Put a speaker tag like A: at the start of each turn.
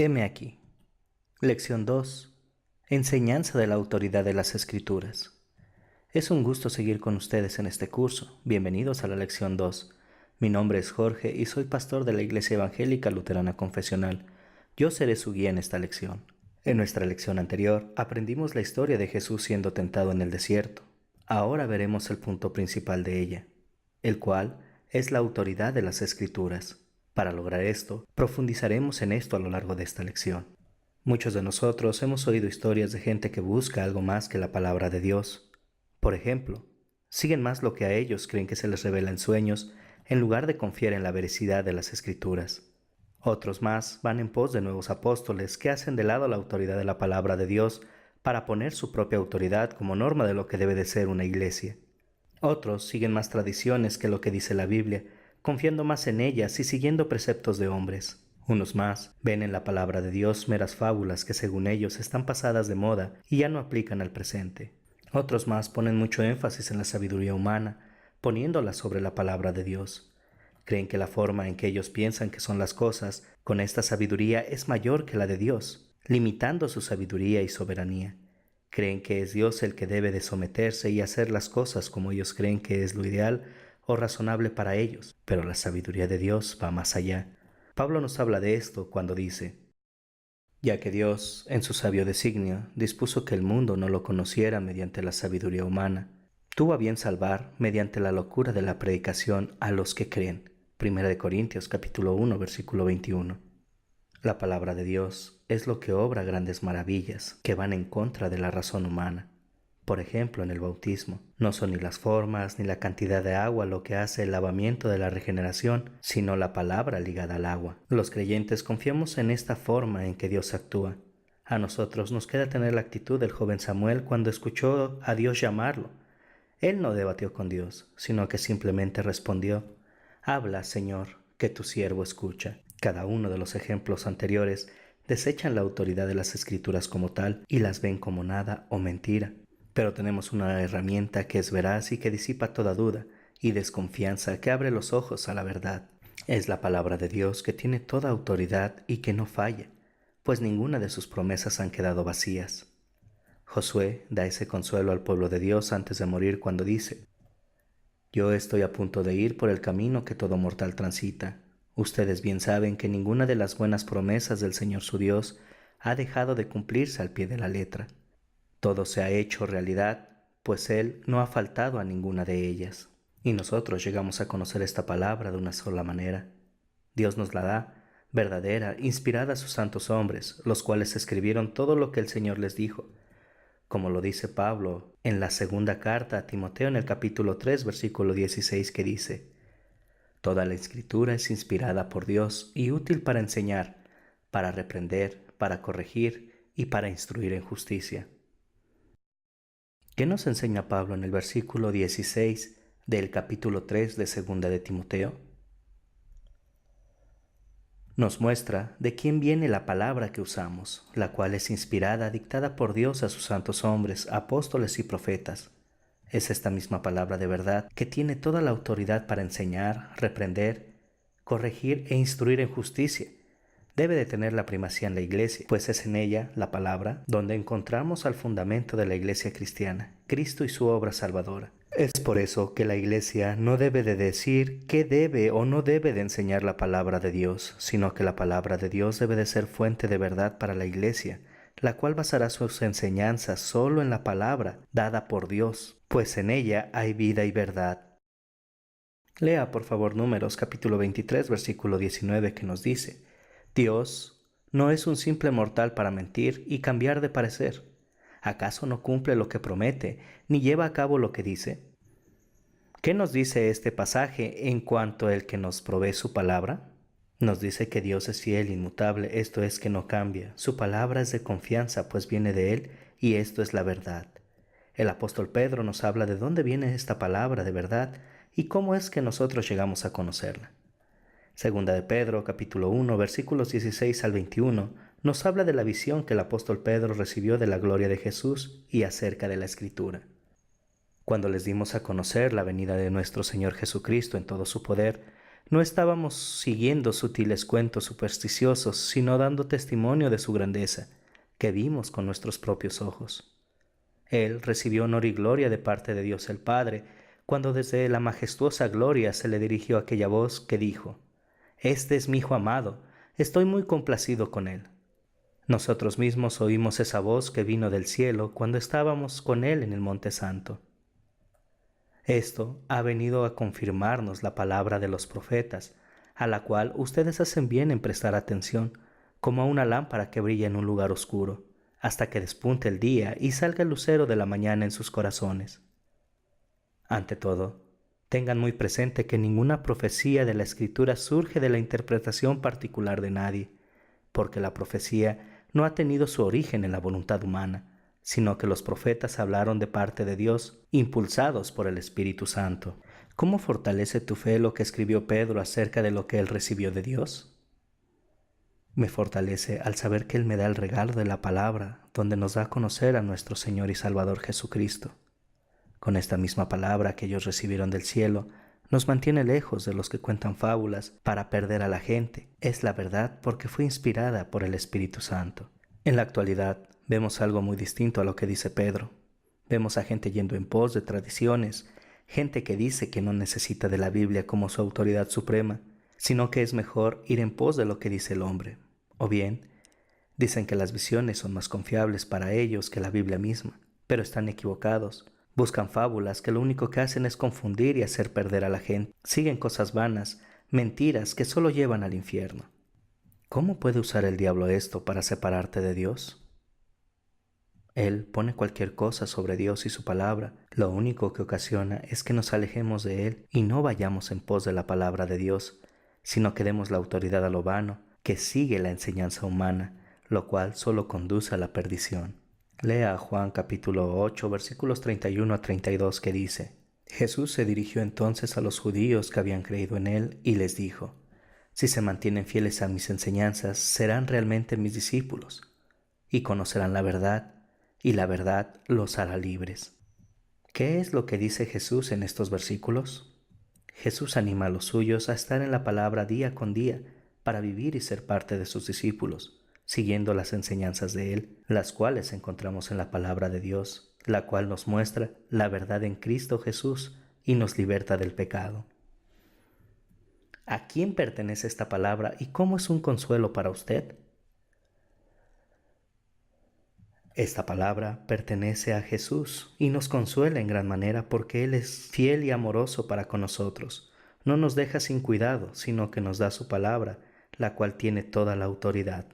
A: Heme aquí. Lección 2. Enseñanza de la autoridad de las Escrituras. Es un gusto seguir con ustedes en este curso. Bienvenidos a la lección 2. Mi nombre es Jorge y soy pastor de la Iglesia Evangélica Luterana Confesional. Yo seré su guía en esta lección. En nuestra lección anterior aprendimos la historia de Jesús siendo tentado en el desierto. Ahora veremos el punto principal de ella, el cual es la autoridad de las Escrituras. Para lograr esto, profundizaremos en esto a lo largo de esta lección. Muchos de nosotros hemos oído historias de gente que busca algo más que la palabra de Dios. Por ejemplo, siguen más lo que a ellos creen que se les revela en sueños, en lugar de confiar en la veracidad de las Escrituras. Otros más van en pos de nuevos apóstoles que hacen de lado la autoridad de la palabra de Dios para poner su propia autoridad como norma de lo que debe de ser una iglesia. Otros siguen más tradiciones que lo que dice la Biblia, confiando más en ellas y siguiendo preceptos de hombres. Unos más ven en la palabra de Dios meras fábulas que según ellos están pasadas de moda y ya no aplican al presente. Otros más ponen mucho énfasis en la sabiduría humana, poniéndola sobre la palabra de Dios. Creen que la forma en que ellos piensan que son las cosas con esta sabiduría es mayor que la de Dios, limitando su sabiduría y soberanía. Creen que es Dios el que debe de someterse y hacer las cosas como ellos creen que es lo ideal o razonable para ellos, pero la sabiduría de Dios va más allá. Pablo nos habla de esto cuando dice: ya que Dios, en su sabio designio, dispuso que el mundo no lo conociera mediante la sabiduría humana, tuvo a bien salvar mediante la locura de la predicación a los que creen. 1 Corintios capítulo 1, versículo 21. La palabra de Dios es lo que obra grandes maravillas que van en contra de la razón humana. Por ejemplo, en el bautismo, no son ni las formas ni la cantidad de agua lo que hace el lavamiento de la regeneración, sino la palabra ligada al agua. Los creyentes confiamos en esta forma en que Dios actúa. A nosotros nos queda tener la actitud del joven Samuel cuando escuchó a Dios llamarlo. Él no debatió con Dios, sino que simplemente respondió: habla, Señor, que tu siervo escucha. Cada uno de los ejemplos anteriores desechan la autoridad de las Escrituras como tal y las ven como nada o mentira. Pero tenemos una herramienta que es veraz y que disipa toda duda y desconfianza, que abre los ojos a la verdad. Es la palabra de Dios, que tiene toda autoridad y que no falla, pues ninguna de sus promesas han quedado vacías. Josué da ese consuelo al pueblo de Dios antes de morir cuando dice: yo estoy a punto de ir por el camino que todo mortal transita. Ustedes bien saben que ninguna de las buenas promesas del Señor su Dios ha dejado de cumplirse al pie de la letra. Todo se ha hecho realidad, pues Él no ha faltado a ninguna de ellas. Y nosotros llegamos a conocer esta palabra de una sola manera. Dios nos la da, verdadera, inspirada a sus santos hombres, los cuales escribieron todo lo que el Señor les dijo, como lo dice Pablo en la segunda carta a Timoteo en el capítulo 3, versículo 16, que dice: toda la Escritura es inspirada por Dios y útil para enseñar, para reprender, para corregir y para instruir en justicia. ¿Qué nos enseña Pablo en el versículo 16 del capítulo 3 de segunda de Timoteo? Nos muestra de quién viene la palabra que usamos, la cual es inspirada, dictada por Dios a sus santos hombres, apóstoles y profetas. Es esta misma palabra de verdad que tiene toda la autoridad para enseñar, reprender, corregir e instruir en justicia. Debe de tener la primacía en la iglesia, pues es en ella, la palabra, donde encontramos al fundamento de la iglesia cristiana, Cristo y su obra salvadora. Es por eso que la iglesia no debe de decir qué debe o no debe de enseñar la palabra de Dios, sino que la palabra de Dios debe de ser fuente de verdad para la iglesia, la cual basará sus enseñanzas solo en la palabra dada por Dios, pues en ella hay vida y verdad. Lea por favor Números capítulo 23, versículo 19, que nos dice: Dios no es un simple mortal para mentir y cambiar de parecer. ¿Acaso no cumple lo que promete, ni lleva a cabo lo que dice? ¿Qué nos dice este pasaje en cuanto al que nos provee su palabra? Nos dice que Dios es fiel, inmutable, esto es, que no cambia. Su palabra es de confianza, pues viene de Él, y esto es la verdad. El apóstol Pedro nos habla de dónde viene esta palabra de verdad y cómo es que nosotros llegamos a conocerla. Segunda de Pedro, capítulo 1, versículos 16 al 21, nos habla de la visión que el apóstol Pedro recibió de la gloria de Jesús y acerca de la Escritura. Cuando les dimos a conocer la venida de nuestro Señor Jesucristo en todo su poder, No estábamos siguiendo sutiles cuentos supersticiosos, sino dando testimonio de su grandeza, que vimos con nuestros propios ojos. Él recibió honor y gloria de parte de Dios el Padre, cuando desde la majestuosa gloria se le dirigió aquella voz que dijo: «Este es mi Hijo amado, estoy muy complacido con él». Nosotros mismos oímos esa voz que vino del cielo cuando estábamos con él en el Monte Santo. Esto ha venido a confirmarnos la palabra de los profetas, a la cual ustedes hacen bien en prestar atención, como a una lámpara que brilla en un lugar oscuro, hasta que despunte el día y salga el lucero de la mañana en sus corazones. Ante todo, tengan muy presente que ninguna profecía de la Escritura surge de la interpretación particular de nadie, porque la profecía no ha tenido su origen en la voluntad humana, sino que los profetas hablaron de parte de Dios, impulsados por el Espíritu Santo. ¿Cómo fortalece tu fe lo que escribió Pedro acerca de lo que él recibió de Dios? Me fortalece al saber que Él me da el regalo de la palabra, donde nos da a conocer a nuestro Señor y Salvador Jesucristo. Con esta misma palabra que ellos recibieron del cielo, nos mantiene lejos de los que cuentan fábulas para perder a la gente. Es la verdad porque fue inspirada por el Espíritu Santo. En la actualidad vemos algo muy distinto a lo que dice Pedro. Vemos a gente yendo en pos de tradiciones, gente que dice que no necesita de la Biblia como su autoridad suprema, sino que es mejor ir en pos de lo que dice el hombre. O bien, dicen que las visiones son más confiables para ellos que la Biblia misma, pero están equivocados. Buscan fábulas que lo único que hacen es confundir y hacer perder a la gente. Siguen cosas vanas, mentiras que solo llevan al infierno. ¿Cómo puede usar el diablo esto para separarte de Dios? Él pone cualquier cosa sobre Dios y su palabra. Lo único que ocasiona es que nos alejemos de Él y no vayamos en pos de la palabra de Dios, sino que demos la autoridad a lo vano, que sigue la enseñanza humana, lo cual solo conduce a la perdición. Lea Juan capítulo 8, versículos 31 a 32 que dice: Jesús se dirigió entonces a los judíos que habían creído en Él y les dijo: Si se mantienen fieles a mis enseñanzas, serán realmente mis discípulos, y conocerán la verdad, y la verdad los hará libres. ¿Qué es lo que dice Jesús en estos versículos? Jesús anima a los suyos a estar en la palabra día con día para vivir y ser parte de sus discípulos, siguiendo las enseñanzas de Él, las cuales encontramos en la palabra de Dios, la cual nos muestra la verdad en Cristo Jesús y nos liberta del pecado. ¿A quién pertenece esta palabra y cómo es un consuelo para usted? Esta palabra pertenece a Jesús y nos consuela en gran manera porque Él es fiel y amoroso para con nosotros. No nos deja sin cuidado, sino que nos da su palabra, la cual tiene toda la autoridad.